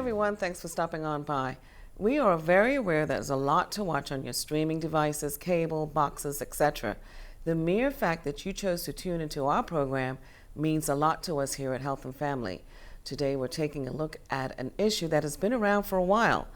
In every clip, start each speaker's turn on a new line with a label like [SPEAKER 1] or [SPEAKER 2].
[SPEAKER 1] everyone, thanks for stopping on by. We are very aware that there's a lot to watch on your streaming devices, cable, boxes, etc. The mere fact that you chose to tune into our program means a lot to us here at Health and Family. Today we're taking a look at an issue that has been around for a while,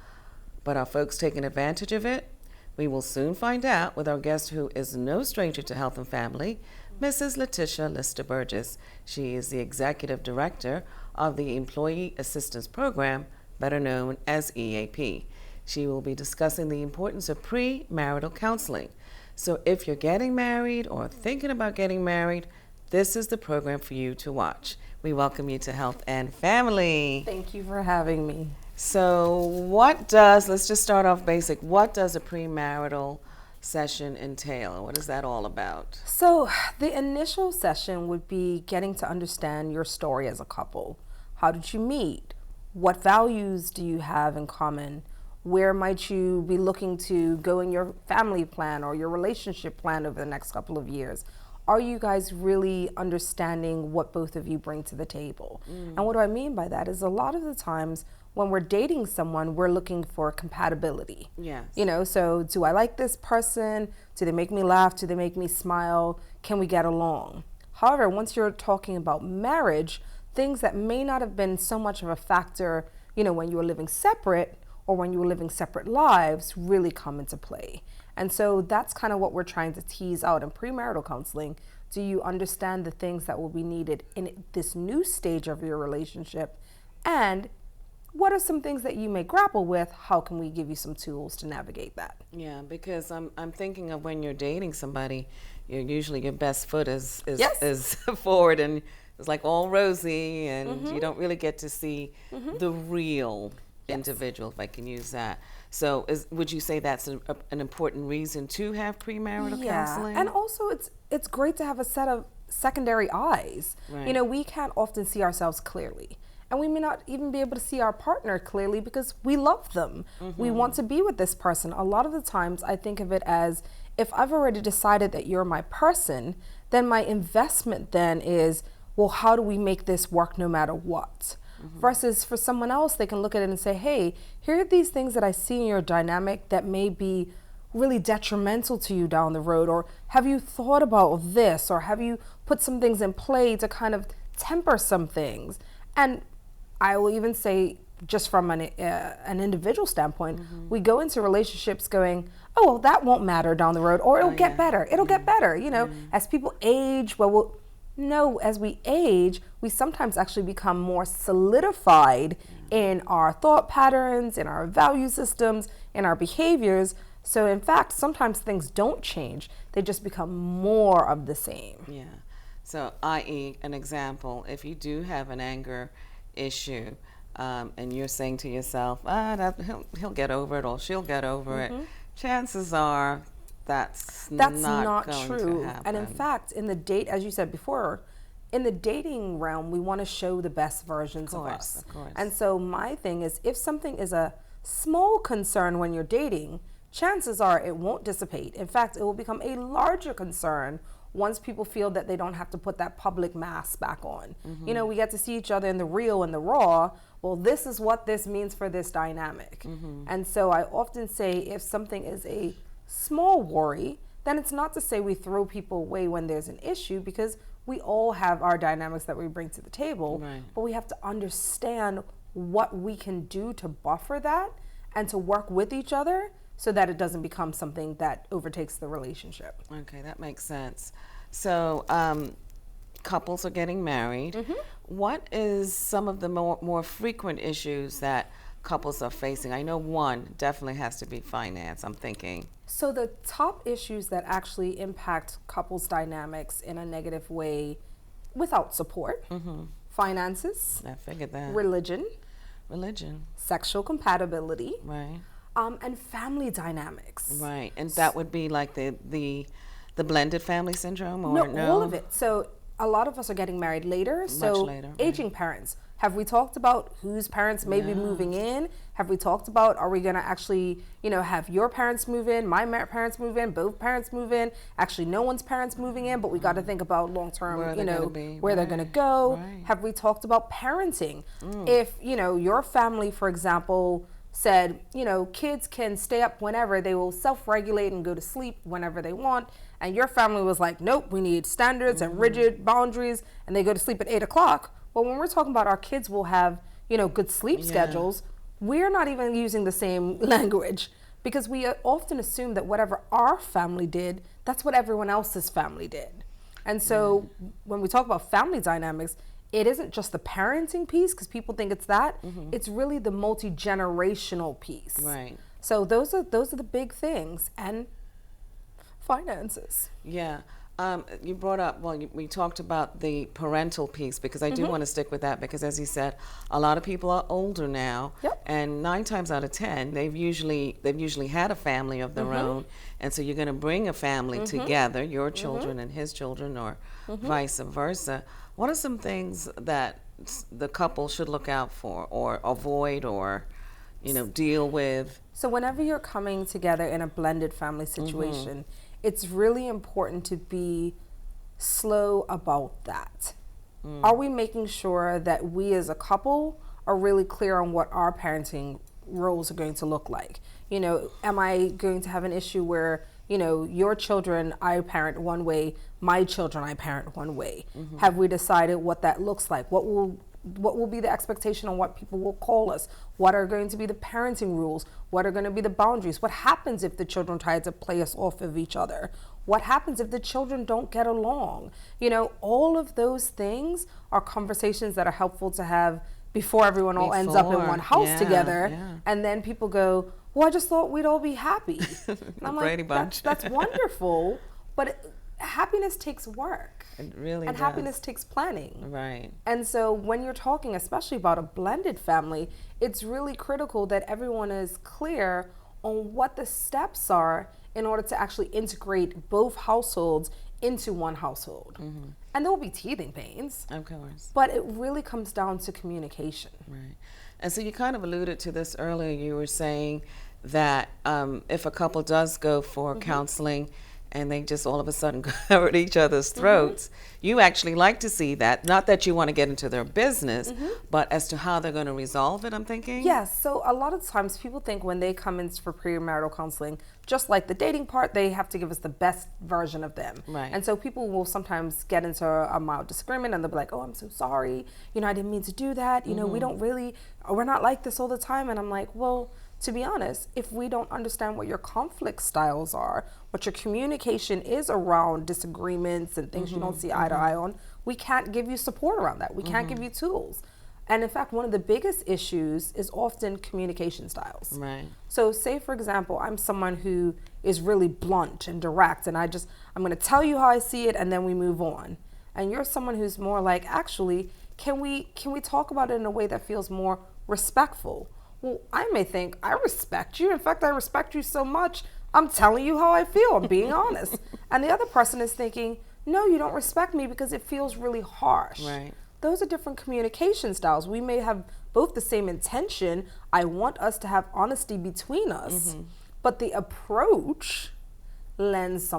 [SPEAKER 1] but are folks taking advantage of it? We will soon find out with our guest, who is no stranger to Health and Family, Mrs. Latisha Lister-Burgess. She is the Executive Director of the Employee Assistance Program, better known as EAP. She will be discussing the importance of premarital counseling. So if you're getting married or thinking about getting married, this is the program for you to watch. We welcome you to Health and Family.
[SPEAKER 2] Thank you for having me.
[SPEAKER 1] So let's just start off basic. What does a premarital session entail? What is that all about?
[SPEAKER 2] So the initial session would be getting to understand your story as a couple. How did you meet? What values do you have in common? Where might you be looking to go in your family plan or your relationship plan over the next couple of years? Are you guys really understanding what both of you bring to the table? And what do I mean by that is a lot of the times when we're dating someone, we're looking for compatibility.
[SPEAKER 1] Yes.
[SPEAKER 2] You know, so do I like this person? Do they make me laugh? Do they make me smile? Can we get along? However, once you're talking about marriage, things that may not have been so much of a factor, you know, when you were living separate or when you were living separate lives really come into play. And so that's kind of what we're trying to tease out in premarital counseling. Do you understand the things that will be needed in this new stage of your relationship? And what are some things that you may grapple with? How can we give you some tools to navigate that?
[SPEAKER 1] Yeah, because I'm thinking of when you're dating somebody, usually your best foot is forward and it's like all rosy, and you don't really get to see the real individual, if I can use that. So would you say that's an important reason to have premarital counseling?
[SPEAKER 2] And also it's great to have a set of secondary eyes.
[SPEAKER 1] Right.
[SPEAKER 2] You know, we can't often see ourselves clearly. And we may not even be able to see our partner clearly because we love them. We want to be with this person. A lot of the times I think of it as, if I've already decided that you're my person, then my investment then is, well, how do we make this work no matter what? Versus for someone else, they can look at it and say, hey, here are these things that I see in your dynamic that may be really detrimental to you down the road. Or have you thought about this? Or have you put some things in play to kind of temper some things? And I will even say, just from an individual standpoint, we go into relationships going, oh, well, that won't matter down the road, or it'll get better. It'll get better. You know, as people age, as we age, we sometimes actually become more solidified in our thought patterns, in our value systems, in our behaviors. So in fact, sometimes things don't change. They just become more of the same.
[SPEAKER 1] Yeah. So, i.e., an example, if you do have an anger issue, and you're saying to yourself, he'll get over it, or she'll get over it, chances are that's not going
[SPEAKER 2] true.
[SPEAKER 1] To happen.
[SPEAKER 2] And in fact, as you said before, in the dating realm, we want to show the best versions of us.
[SPEAKER 1] Of course.
[SPEAKER 2] And so my thing is, if something is a small concern when you're dating, chances are it won't dissipate. In fact, it will become a larger concern once people feel that they don't have to put that public mask back on. You know, we get to see each other in the real and the raw. Well, this is what this means for this dynamic. And so I often say, if something is a small worry, then it's not to say we throw people away when there's an issue, because we all have our dynamics that we bring to the table.
[SPEAKER 1] Right.
[SPEAKER 2] But we have to understand what we can do to buffer that and to work with each other so that it doesn't become something that overtakes the relationship.
[SPEAKER 1] Okay, that makes sense. So couples are getting married. What is some of the more frequent issues that couples are facing? I know one definitely has to be finance, I'm thinking.
[SPEAKER 2] So the top issues that actually impact couples' dynamics in a negative way without support: finances,
[SPEAKER 1] I figured that.
[SPEAKER 2] religion, sexual compatibility,
[SPEAKER 1] right,
[SPEAKER 2] and family dynamics.
[SPEAKER 1] Right, and that would be like the blended family syndrome, or no?
[SPEAKER 2] All of it. So a lot of us are getting married later. So
[SPEAKER 1] later, right.
[SPEAKER 2] aging parents. Have we talked about whose parents may be moving in? Have we talked about, are we going to actually, have your parents move in, my parents move in, both parents move in? Actually, no one's parents moving in, but we got to think about long-term, where they're going to go.
[SPEAKER 1] Right.
[SPEAKER 2] Have we talked about parenting? If, your family, for example, said, kids can stay up whenever, they will self-regulate and go to sleep whenever they want. And your family was like, nope, we need standards and rigid boundaries, and they go to sleep at 8 o'clock. But when we're talking about our kids will have, good sleep schedules, we're not even using the same language, because we often assume that whatever our family did, that's what everyone else's family did. And so when we talk about family dynamics, it isn't just the parenting piece, because people think it's that. It's really the multi-generational piece.
[SPEAKER 1] Right.
[SPEAKER 2] So those are the big things, and finances.
[SPEAKER 1] Yeah. You brought up, we talked about the parental piece, because I do want to stick with that, because as you said, a lot of people are older now, and 9 times out of 10, they've usually had a family of their own, and so you're going to bring a family together, your children and his children, or vice versa. What are some things that the couple should look out for, or avoid, or deal with?
[SPEAKER 2] So whenever you're coming together in a blended family situation, it's really important to be slow about that. Are we making sure that we as a couple are really clear on what our parenting roles are going to look like? Am I going to have an issue where, your children I parent one way, my children I parent one way? Have we decided what that looks like? What will be the expectation on what people will call us? What are going to be the parenting rules? What are going to be the boundaries? What happens if the children try to play us off of each other? What happens if the children don't get along? All of those things are conversations that are helpful to have before everyone all ends up in one house together. And then people go, well, I just thought we'd all be happy. And I'm like, that's wonderful, but happiness takes work.
[SPEAKER 1] It really
[SPEAKER 2] and
[SPEAKER 1] does.
[SPEAKER 2] Happiness takes planning.
[SPEAKER 1] Right.
[SPEAKER 2] And so when you're talking especially about a blended family, it's really critical that everyone is clear on what the steps are in order to actually integrate both households into one household. And there will be teething pains.
[SPEAKER 1] Of course.
[SPEAKER 2] But it really comes down to communication.
[SPEAKER 1] Right. And so you kind of alluded to this earlier. You were saying that if a couple does go for counseling, and they just all of a sudden go at each other's throats, you actually like to see that. Not that you want to get into their business, but as to how they're going to resolve it, I'm thinking?
[SPEAKER 2] Yes. So a lot of times people think when they come in for premarital counseling, just like the dating part, they have to give us the best version of them.
[SPEAKER 1] Right.
[SPEAKER 2] And so people will sometimes get into a mild disagreement, and they'll be like, oh, I'm so sorry. I didn't mean to do that. We're not like this all the time. And I'm like, well, to be honest, if we don't understand what your conflict styles are, what your communication is around disagreements and things you don't see eye to eye on, we can't give you support around that. We can't give you tools. And in fact, one of the biggest issues is often communication styles.
[SPEAKER 1] Right.
[SPEAKER 2] So say, for example, I'm someone who is really blunt and direct, and I'm going to tell you how I see it, and then we move on. And you're someone who's more like, actually, can we talk about it in a way that feels more respectful? Well, I may think, I respect you. In fact, I respect you so much, I'm telling you how I feel. I'm being honest. And the other person is thinking, no, you don't respect me because it feels really harsh.
[SPEAKER 1] Right.
[SPEAKER 2] Those are different communication styles. We may have both the same intention. I want us to have honesty between us, but the approach lends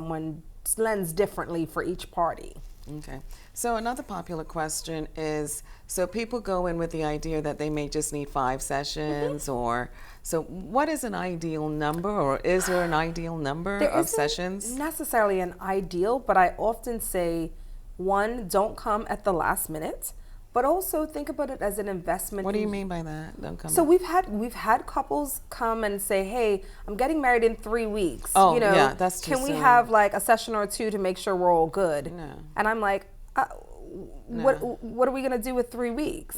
[SPEAKER 2] differently for each party.
[SPEAKER 1] Okay. So another popular question is, so people go in with the idea that they may just need 5 sessions, or so what is an ideal number, or is there an ideal number of sessions?
[SPEAKER 2] There isn't necessarily an ideal, but I often say, 1, don't come at the last minute, but also think about it as an investment.
[SPEAKER 1] What do you mean by that? Don't come.
[SPEAKER 2] So we've had couples come and say, hey, I'm getting married in 3 weeks.
[SPEAKER 1] Oh, yeah, that's too
[SPEAKER 2] Can we
[SPEAKER 1] soon.
[SPEAKER 2] have like a session or 2 to make sure we're all good?
[SPEAKER 1] No.
[SPEAKER 2] And I'm like, what are we gonna do with 3 weeks?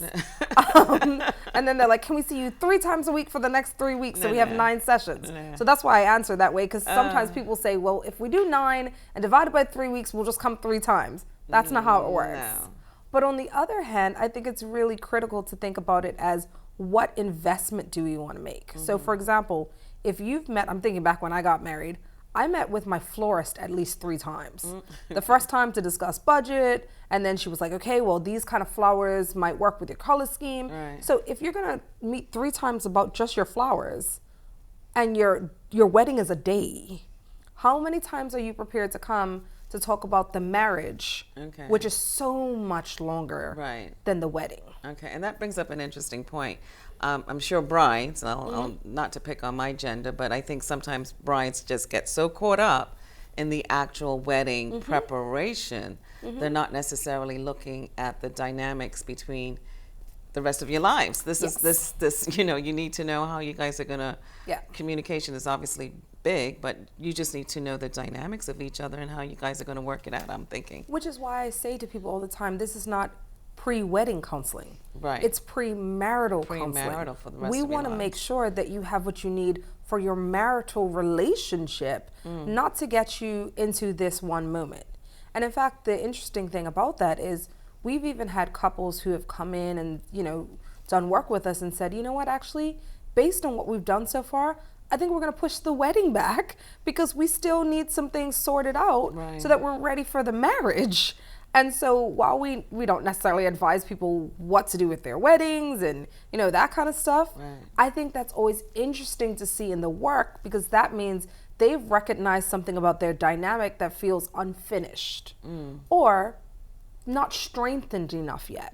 [SPEAKER 2] And then they're like, can we see you 3 times a week for the next 3 weeks? So we have 9 sessions. So that's why I answer that way, because sometimes people say, well, if we do 9 and divide it by 3 weeks, we'll just come 3 times. That's not how it works.
[SPEAKER 1] No.
[SPEAKER 2] But on the other hand, I think it's really critical to think about it as, what investment do we want to make? So for example, if you've met, I'm thinking back when I got married, I met with my florist at least 3 times. The first time to discuss budget, and then she was like, okay, well, these kind of flowers might work with your color scheme.
[SPEAKER 1] Right.
[SPEAKER 2] So if you're gonna meet 3 times about just your flowers, and your wedding is a day, how many times are you prepared to come to talk about the marriage,
[SPEAKER 1] Okay.
[SPEAKER 2] which is so much longer
[SPEAKER 1] Right.
[SPEAKER 2] than the wedding?
[SPEAKER 1] Okay, and that brings up an interesting point. I'm sure brides, and I'll not to pick on my gender, but I think sometimes brides just get so caught up in the actual wedding preparation, they're not necessarily looking at the dynamics between the rest of your lives. This is this you need to know how you guys are gonna.
[SPEAKER 2] Yeah.
[SPEAKER 1] Communication is obviously big, but you just need to know the dynamics of each other and how you guys are going to work it out. I'm thinking.
[SPEAKER 2] Which is why I say to people all the time, this is not pre-wedding counseling.
[SPEAKER 1] Right.
[SPEAKER 2] It's premarital counseling.
[SPEAKER 1] Premarital for the rest
[SPEAKER 2] We
[SPEAKER 1] of your
[SPEAKER 2] want to
[SPEAKER 1] lives.
[SPEAKER 2] make sure that you have what you need for your marital relationship, not to get you into this one moment. And in fact, the interesting thing about that is we've even had couples who have come in and, done work with us and said, you know what, actually, based on what we've done so far, I think we're going to push the wedding back because we still need some things sorted out
[SPEAKER 1] Right.
[SPEAKER 2] so that we're ready for the marriage. And so while we don't necessarily advise people what to do with their weddings and, that kind of stuff,
[SPEAKER 1] Right.
[SPEAKER 2] I think that's always interesting to see in the work because that means they've recognized something about their dynamic that feels unfinished or not strengthened enough yet.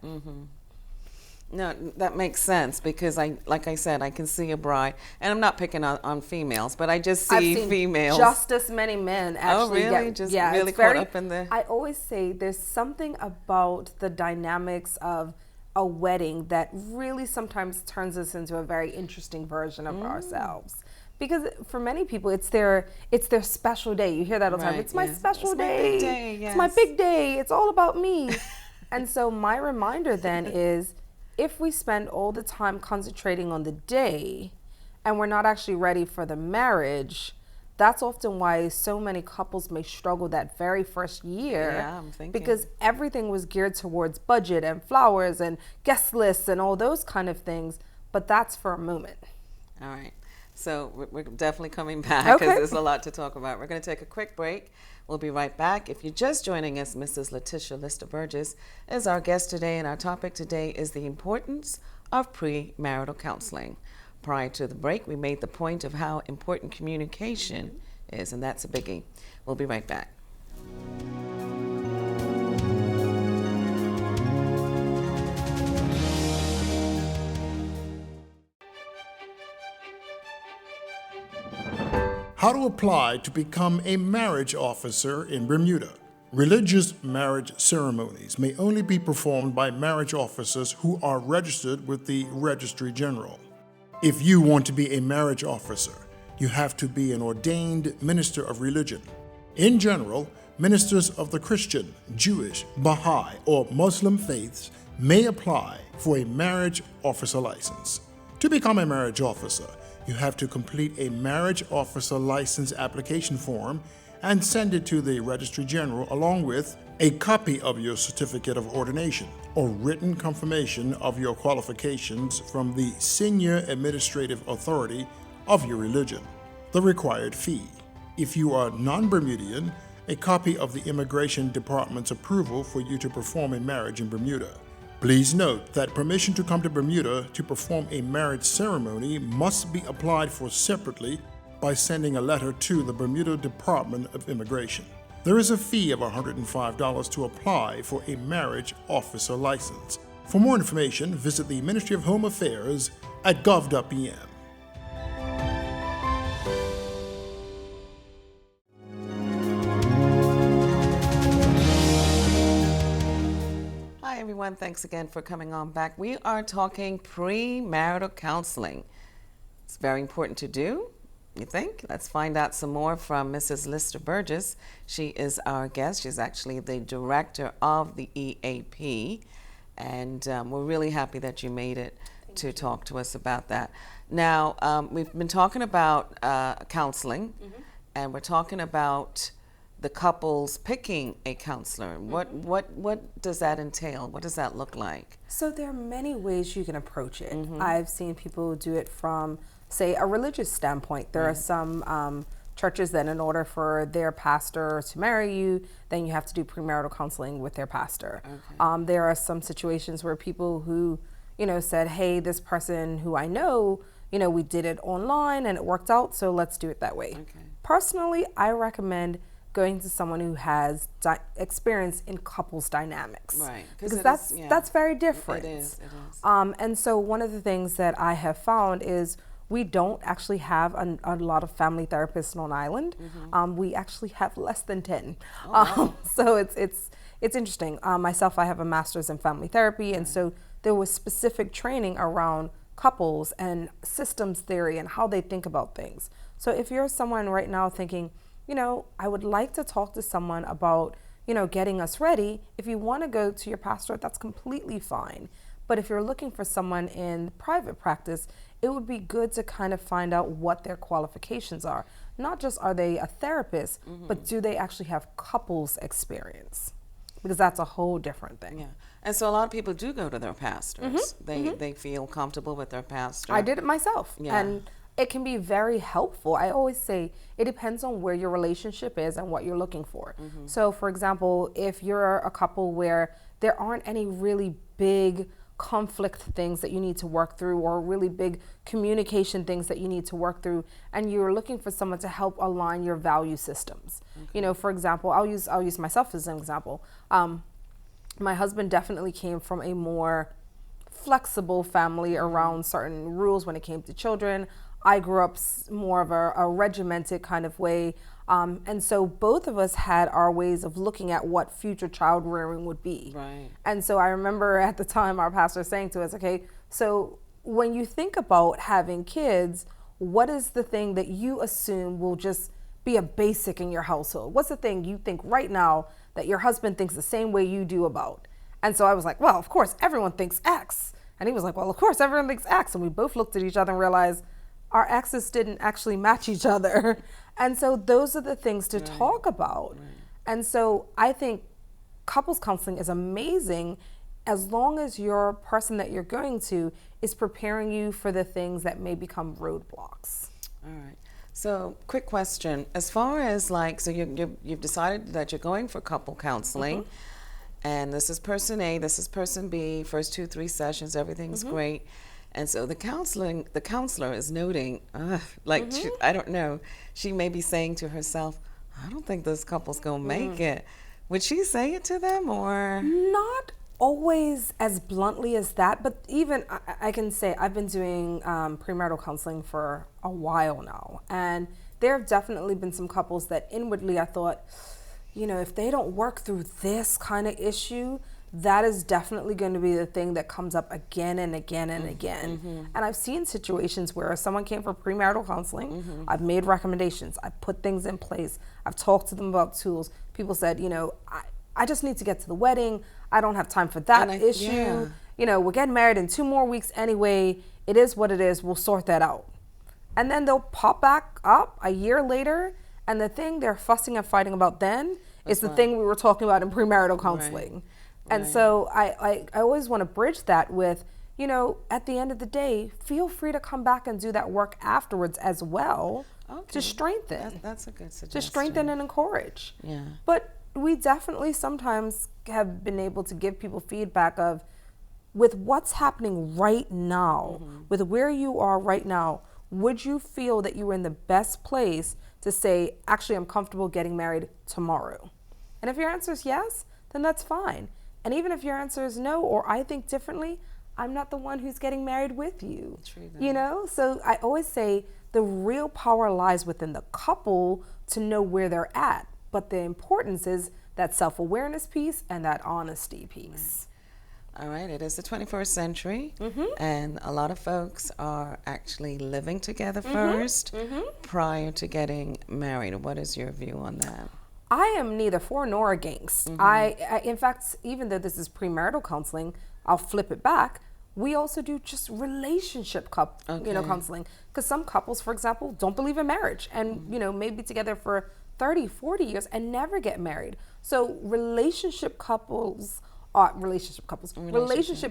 [SPEAKER 1] No, that makes sense because like I said, I can see a bride, and I'm not picking on females, but I just
[SPEAKER 2] I've
[SPEAKER 1] see
[SPEAKER 2] seen
[SPEAKER 1] females.
[SPEAKER 2] just as many men actually
[SPEAKER 1] really?
[SPEAKER 2] get
[SPEAKER 1] Just really
[SPEAKER 2] it's
[SPEAKER 1] caught up in the-
[SPEAKER 2] I always say there's something about the dynamics of a wedding that really sometimes turns us into a very interesting version of ourselves. Because for many people, it's their special day. You hear that all the time.
[SPEAKER 1] Right,
[SPEAKER 2] It's my
[SPEAKER 1] yes.
[SPEAKER 2] special
[SPEAKER 1] It's my
[SPEAKER 2] day.
[SPEAKER 1] big day,
[SPEAKER 2] It's my
[SPEAKER 1] yes.
[SPEAKER 2] big day. It's all about me. And so my reminder then is, if we spend all the time concentrating on the day and we're not actually ready for the marriage, that's often why so many couples may struggle that very first year.
[SPEAKER 1] Yeah, I'm thinking.
[SPEAKER 2] Because everything was geared towards budget and flowers and guest lists and all those kind of things. But that's for a moment.
[SPEAKER 1] All right. So we're definitely coming back because
[SPEAKER 2] Okay.
[SPEAKER 1] there's a lot to talk about. We're going to take a quick break. We'll be right back. If you're just joining us, Mrs. Latisha Lister-Burgess is our guest today, and our topic today is the importance of premarital counseling. Prior to the break, we made the point of how important communication is, and that's a biggie. We'll be right back.
[SPEAKER 3] How to apply to become a marriage officer in Bermuda. Religious marriage ceremonies may only be performed by marriage officers who are registered with the Registry General. If you want to be a marriage officer, you have to be an ordained minister of religion. In general, ministers of the Christian, Jewish, Baha'i, or Muslim faiths may apply for a marriage officer license. To become a marriage officer, you have to complete a marriage officer license application form and send it to the Registry General along with a copy of your certificate of ordination or written confirmation of your qualifications from the senior administrative authority of your religion. The required fee. If you are non-Bermudian, a copy of the Immigration Department's approval for you to perform a marriage in Bermuda. Please note that permission to come to Bermuda to perform a marriage ceremony must be applied for separately by sending a letter to the Bermuda Department of Immigration. There is a fee of $105 to apply for a marriage officer license. For more information, visit the Ministry of Home Affairs at gov.pm.
[SPEAKER 1] Hi, everyone. Thanks again for coming on back. We are talking premarital counseling. It's very important to do, you think? Let's find out some more from Mrs. Lister-Burgess. She is our guest. She's actually the director of the EAP, and we're really happy that you made it to talk to us about that. Now, we've been talking about counseling, and we're talking about the couples picking a counselor. What does that entail? What does that look like?
[SPEAKER 2] So there are many ways you can approach it. I've seen people do it from, say, a religious standpoint. There are some churches that in order for their pastor to marry you, then you have to do premarital counseling with their pastor. Okay. There are some situations where people who, said, hey, this person who I know, we did it online and it worked out, so let's do it that way. Okay. Personally, I recommend going to someone who has experience in couples dynamics. Right. Because that's very different. It is. And so one of the things that I have found is we don't actually have a lot of family therapists on Island. Mm-hmm. We actually have less than 10. Oh, wow. So it's interesting. Myself, I have a master's in family therapy, and so there was specific training around couples and systems theory and how they think about things. So if you're someone right now thinking, I would like to talk to someone about, getting us ready. If you want to go to your pastor, that's completely fine. But if you're looking for someone in private practice, it would be good to kind of find out what their qualifications are. Not just are they a therapist, but do they actually have couples experience? Because that's a whole different thing.
[SPEAKER 1] Yeah. And so a lot of people do go to their pastors. They feel comfortable with their pastor.
[SPEAKER 2] I did it myself. Yeah. And it can be very helpful. I always say it depends on where your relationship is and what you're looking for. So for example, if you're a couple where there aren't any really big conflict things that you need to work through or really big communication things that you need to work through, and you're looking for someone to help align your value systems. For example, I'll use myself as an example. My husband definitely came from a more flexible family around certain rules when it came to children. I grew up more of a regimented kind of way. And so both of us had our ways of looking at what future child rearing would be. Right. And so I remember at the time our pastor saying to us, okay, so when you think about having kids, what is the thing that you assume will just be a basic in your household? What's the thing you think right now that your husband thinks the same way you do about? And so I was like, well, of course, everyone thinks X. And he was like, well, of course, everyone thinks X. And we both looked at each other and realized our X's didn't actually match each other. And so those are the things to talk about. Right. And so I think couples counseling is amazing as long as your person that you're going to is preparing you for the things that may become roadblocks.
[SPEAKER 1] All right. So quick question. As far as so you've decided that you're going for couple counseling, and this is person A, this is person B, first 2-3 sessions, everything's great. And so the counselor is noting, I don't know, she may be saying to herself, I don't think this couple's going to make it. Would she say it to them or?
[SPEAKER 2] Not always as bluntly as that, but even I can say I've been doing premarital counseling for a while now. And there have definitely been some couples that inwardly I thought, if they don't work through this kind of issue, that is definitely going to be the thing that comes up again and again and again. And I've seen situations where someone came for premarital counseling, I've made recommendations, I've put things in place, I've talked to them about tools. People said, I just need to get to the wedding, I don't have time for that issue. We're getting married in 2 more weeks anyway, it is what it is, we'll sort that out. And then they'll pop back up a year later, and the thing they're fussing and fighting about then is the thing we were talking about in premarital counseling. Right. And so I always want to bridge that with, at the end of the day, feel free to come back and do that work afterwards as well to strengthen.
[SPEAKER 1] That's a good suggestion.
[SPEAKER 2] To strengthen and encourage.
[SPEAKER 1] Yeah.
[SPEAKER 2] But we definitely sometimes have been able to give people feedback of, with what's happening right now, with where you are right now, would you feel that you were in the best place to say, actually, I'm comfortable getting married tomorrow? And if your answer is yes, then that's fine. And even if your answer is no, or I think differently, I'm not the one who's getting married with you. True, so I always say the real power lies within the couple to know where they're at. But the importance is that self-awareness piece and that honesty piece.
[SPEAKER 1] All right, it is the 21st century, and a lot of folks are actually living together first prior to getting married. What is your view on that?
[SPEAKER 2] I am neither for nor against. I in fact, even though this is premarital counseling, I'll flip it back. We also do just relationship counseling. Because some couples, for example, don't believe in marriage and, may be together for 30, 40 years and never get married. So relationship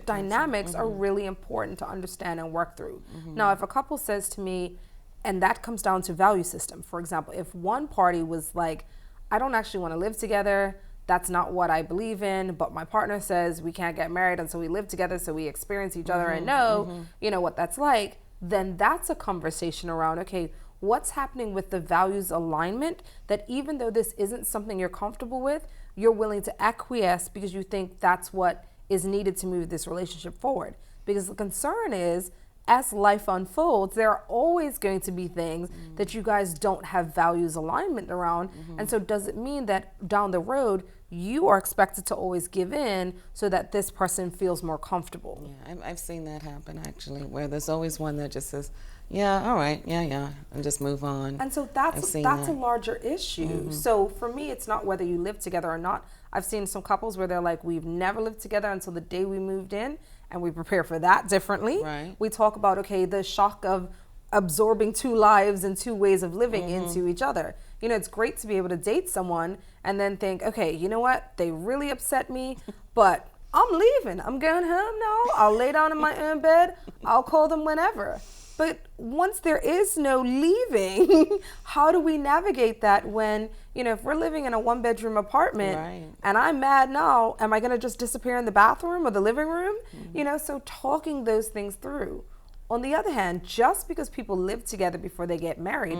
[SPEAKER 2] dynamics are really important to understand and work through. Now, if a couple says to me, And that comes down to value system. For example, if one party was like, I don't actually want to live together, that's not what I believe in, but my partner says we can't get married until we live together, so we experience each other and know, you know, what that's like, then that's a conversation around, okay, what's happening with the values alignment that even though this isn't something you're comfortable with, you're willing to acquiesce because you think that's what is needed to move this relationship forward. Because the concern is, as life unfolds, there are always going to be things that you guys don't have values alignment around. And so does it mean that down the road, you are expected to always give in so that this person feels more comfortable?
[SPEAKER 1] Yeah, I've seen that happen actually, where there's always one that just says, yeah, all right, yeah, and just move on.
[SPEAKER 2] And so that's a larger issue. So for me, it's not whether you live together or not. I've seen some couples where they're like, we've never lived together until the day we moved in, and we prepare for that differently.
[SPEAKER 1] Right.
[SPEAKER 2] We talk about, okay, the shock of absorbing two lives and two ways of living into each other. You know, it's great to be able to date someone and then think, okay, you know what? They really upset me, but I'm leaving. I'm going home now. I'll lay down in my own bed. I'll call them whenever. But once there is no leaving, how do we navigate that when, you know, if we're living in a one-bedroom apartment and I'm mad now, am I going to just disappear in the bathroom or the living room? You know, so talking those things through. On the other hand, just because people live together before they get married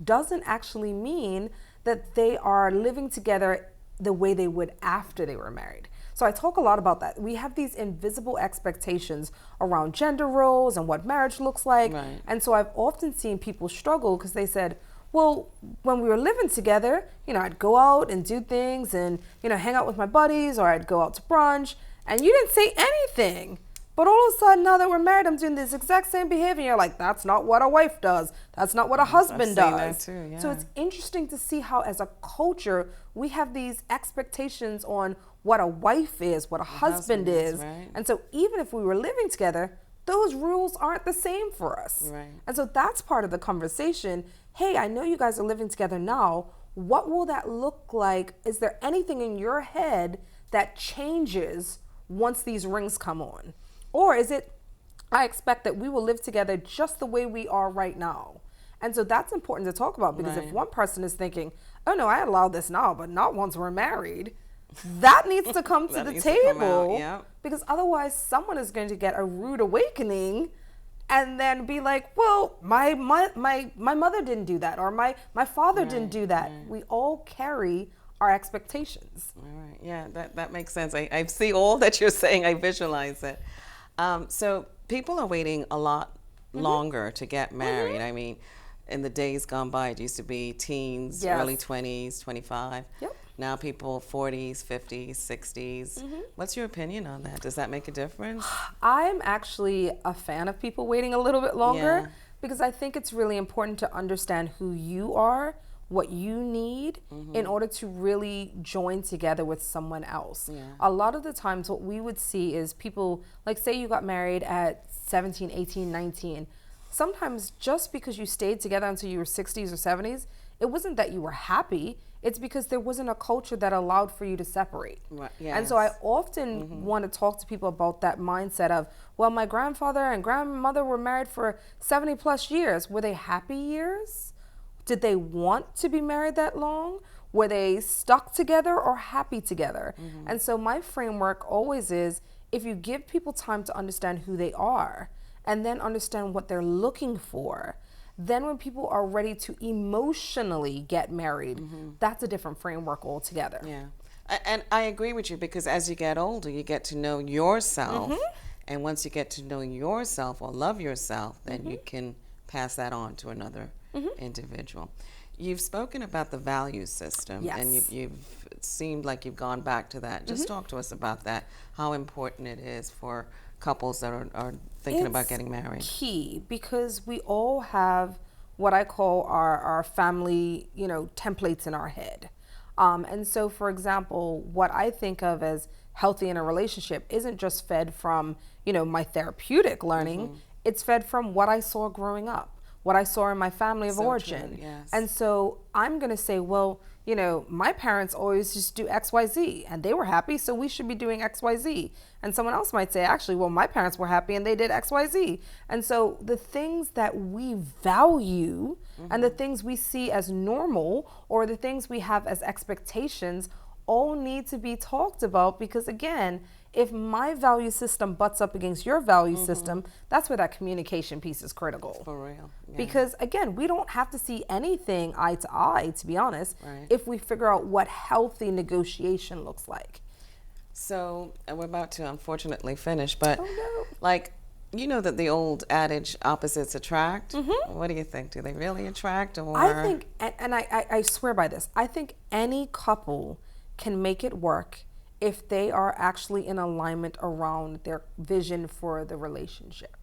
[SPEAKER 2] doesn't actually mean that they are living together the way they would after they were married. So I talk a lot about that. We have these invisible expectations around gender roles and what marriage looks like.
[SPEAKER 1] Right.
[SPEAKER 2] And so I've often seen people struggle because they said, well, when we were living together, you know, I'd go out and do things and, you know, hang out with my buddies, or I'd go out to brunch, and you didn't say anything. But all of a sudden, now that we're married, I'm doing this exact same behavior. You're like, that's not what a wife does. That's not what a husband does.
[SPEAKER 1] That too, yeah.
[SPEAKER 2] So it's interesting to see how, as a culture, we have these expectations on what a wife is, what a husband is.
[SPEAKER 1] Right.
[SPEAKER 2] And so even if we were living together, those rules aren't the same for us.
[SPEAKER 1] Right.
[SPEAKER 2] And so that's part of the conversation. Hey, I know you guys are living together now. What will that look like? Is there anything in your head that changes once these rings come on? Or is it, I expect that we will live together just the way we are right now? And so that's important to talk about, because if one person is thinking, oh no, I allow this now, but not once we're married, that needs to come to the table, because otherwise someone is going to get a rude awakening and then be like, well, my mother didn't do that, or my father didn't do that. We all carry our expectations.
[SPEAKER 1] All right. Yeah, that makes sense. I see all that you're saying. I visualize it. So people are waiting a lot longer to get married. I mean, in the days gone by, it used to be teens, early 20s, 25.
[SPEAKER 2] Yep.
[SPEAKER 1] Now people 40s, 50s, 60s. What's your opinion on that? Does that make a difference?
[SPEAKER 2] I'm actually a fan of people waiting a little bit longer, because I think it's really important to understand who you are, what you need in order to really join together with someone else. A lot of the times what we would see is people, like say you got married at 17, 18, 19. Sometimes just because you stayed together until you were 60s or 70s, it wasn't that you were happy. It's because there wasn't a culture that allowed for you to separate.
[SPEAKER 1] Right.
[SPEAKER 2] And so I often want to talk to people about that mindset of, well, my grandfather and grandmother were married for 70 plus years. Were they happy years? Did they want to be married that long? Were they stuck together or happy together? And so my framework always is, if you give people time to understand who they are and then understand what they're looking for, then when people are ready to emotionally get married, that's a different framework altogether.
[SPEAKER 1] Yeah. And I agree with you, because as you get older, you get to know yourself. And once you get to know yourself or love yourself, then you can pass that on to another individual. You've spoken about the value system, and you've seemed like you've gone back to that. Just talk to us about that, how important it is for couples that are thinking about getting married.
[SPEAKER 2] It's key, because we all have what I call our family, you know, templates in our head. And so, for example, what I think of as healthy in a relationship isn't just fed from, you know, my therapeutic learning. It's fed from what I saw growing up, what I saw in my family of
[SPEAKER 1] So true,
[SPEAKER 2] origin.
[SPEAKER 1] yes.
[SPEAKER 2] And so I'm going to say, well, you know, my parents always just do XYZ and they were happy, so we should be doing XYZ. And someone else might say, actually, well, my parents were happy and they did XYZ. And so the things that we value and the things we see as normal or the things we have as expectations all need to be talked about, because again, if my value system butts up against your value system, that's where that communication piece is critical.
[SPEAKER 1] For real. Yeah.
[SPEAKER 2] Because again, we don't have to see anything eye to eye, to be honest,
[SPEAKER 1] Right.
[SPEAKER 2] if we figure out what healthy negotiation looks like.
[SPEAKER 1] So we're about to unfortunately finish, but
[SPEAKER 2] Oh, no.
[SPEAKER 1] like, you know that the old adage, opposites attract. What do you think? Do they really attract, or?
[SPEAKER 2] I think, and I swear by this, I think any couple can make it work if they are actually in alignment around their vision for the relationship.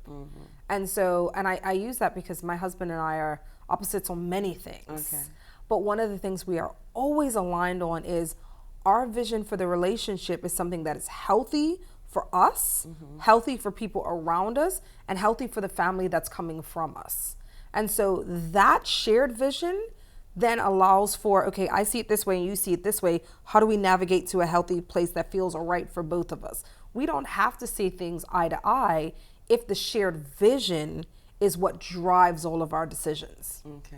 [SPEAKER 2] And so, and I use that because my husband and I are opposites on many things.
[SPEAKER 1] Okay.
[SPEAKER 2] But one of the things we are always aligned on is our vision for the relationship is something that is healthy for us, healthy for people around us, and healthy for the family that's coming from us. And so that shared vision then allows for, okay, I see it this way and you see it this way. How do we navigate to a healthy place that feels all right for both of us? We don't have to see things eye to eye if the shared vision is what drives all of our decisions.
[SPEAKER 1] Okay.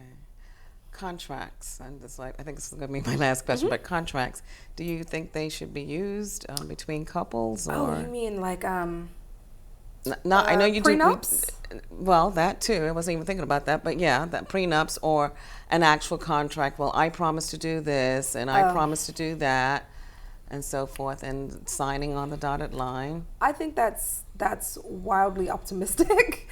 [SPEAKER 1] Contracts, and this, like, I think this is going to be my last question, but contracts, do you think they should be used between couples, or?
[SPEAKER 2] Oh, you mean like
[SPEAKER 1] Not, I know you
[SPEAKER 2] prenups?
[SPEAKER 1] do. Well, that too. I wasn't even thinking about that, but yeah, that prenups or an actual contract. Well, I promise to do this, and I promise to do that, and so forth, and signing on the dotted line.
[SPEAKER 2] I think that's wildly optimistic,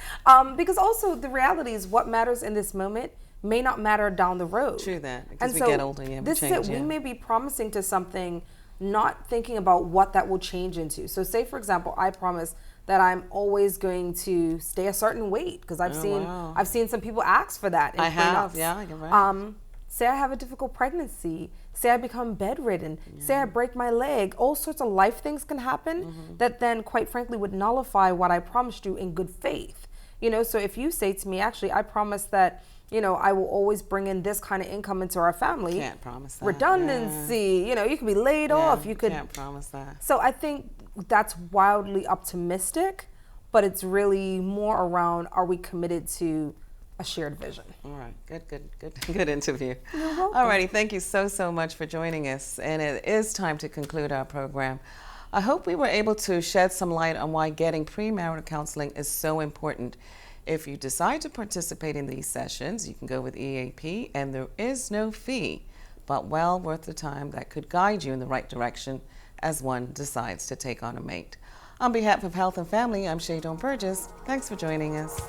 [SPEAKER 2] because also the reality is what matters in this moment may not matter down the road.
[SPEAKER 1] True that, because
[SPEAKER 2] And
[SPEAKER 1] we
[SPEAKER 2] so
[SPEAKER 1] get older, yeah, we
[SPEAKER 2] this
[SPEAKER 1] change.
[SPEAKER 2] is it. We may be promising to something, not thinking about what that will change into. So say, for example, I promise that I'm always going to stay a certain weight, because I've seen some people ask for that in
[SPEAKER 1] I have,
[SPEAKER 2] prenups.
[SPEAKER 1] yeah, you're right.
[SPEAKER 2] Say I have a difficult pregnancy, say I become bedridden, say I break my leg, all sorts of life things can happen that then, quite frankly, would nullify what I promised you in good faith. You know, so if you say to me, actually, I promise that, you know, I will always bring in this kind of income into our family.
[SPEAKER 1] Can't promise that.
[SPEAKER 2] Redundancy, you know, you could be laid off. You could.
[SPEAKER 1] Can't promise that.
[SPEAKER 2] So I think that's wildly optimistic, but it's really more around, are we committed to a shared vision?
[SPEAKER 1] All right, good interview.
[SPEAKER 2] You're welcome.
[SPEAKER 1] All righty, thank you so much for joining us, and it is time to conclude our program. I hope we were able to shed some light on why getting premarital counseling is so important. If you decide to participate in these sessions, you can go with EAP, and there is no fee, but well worth the time that could guide you in the right direction as one decides to take on a mate. On behalf of Health and Family, I'm Shay Burgess. Thanks for joining us.